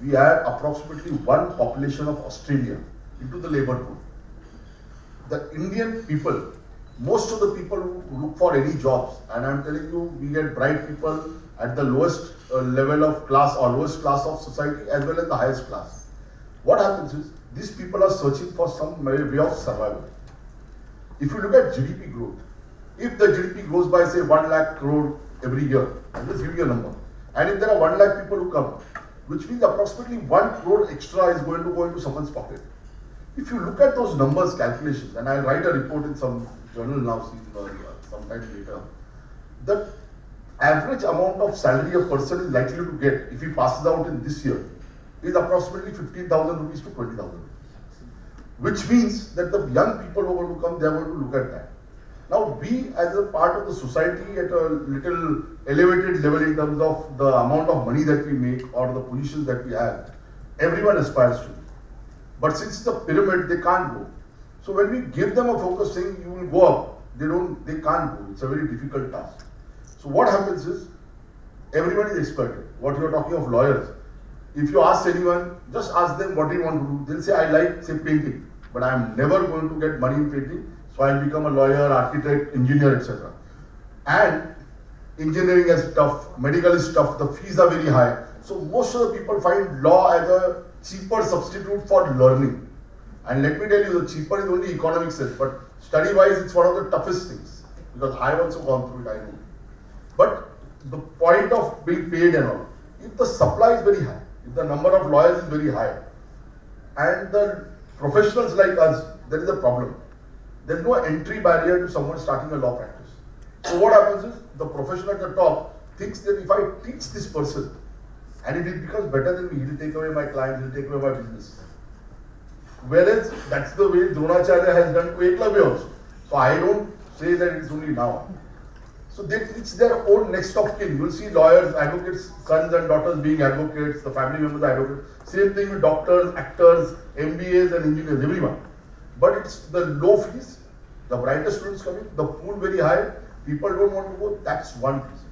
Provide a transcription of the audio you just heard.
we add approximately one population of Australia into the labor pool. The Indian people, most of the people who look for any jobs, and I'm telling you, we get bright people at the lowest level of class or lowest class of society as well as the highest class. What happens is, these people are searching for some way of survival. If you look at GDP growth, if the GDP grows by say 1 lakh crore every year, I'll just give you a number, and if there are 1 lakh people who come, which means approximately 1 crore extra is going to go into someone's pocket. If you look at those numbers, calculations, and I'll write a report in some journal now, sometime later, the average amount of salary a person is likely to get if he passes out in this year is approximately 15,000 rupees to 20,000 rupees. Which means that the young people who are going to come, they are going to look at that. Now, we as a part of the society at a little elevated level in terms of the amount of money that we make or the positions that we have, everyone aspires to. But since it's a pyramid, they can't go. So when we give them a focus saying you will go up, they can't go. It's a very difficult task. So what happens is, everyone is expected. What you are talking of lawyers, if you ask anyone, just ask them what do you want to do. They'll say, I like, say, painting, but I am never going to get money in painting. So I'll become a lawyer, architect, engineer, etc. And engineering is tough, medical is tough, the fees are very high. So most of the people find law as a cheaper substitute for learning. And let me tell you, the cheaper is only economic sense, but study-wise, it's one of the toughest things. Because I've also gone through it, I know. But the point of being paid and all, if the supply is very high, if the number of lawyers is very high, and the professionals like us, there is a problem. There is no entry barrier to someone starting a law practice. So what happens is, the professional at the top thinks that if I teach this person, and if it becomes better than me, he'll take away my clients, he'll take away my business. Whereas, that's the way Dronacharya has done to Eklavya also. So I don't say that it's only now. So it's their own next of kin. You will see lawyers, advocates, sons and daughters being advocates, the family members are advocates. Same thing with doctors, actors, MBAs and engineers, everyone. But it's the low fees, the brightest students coming, the pool very high, people don't want to go, that's one reason.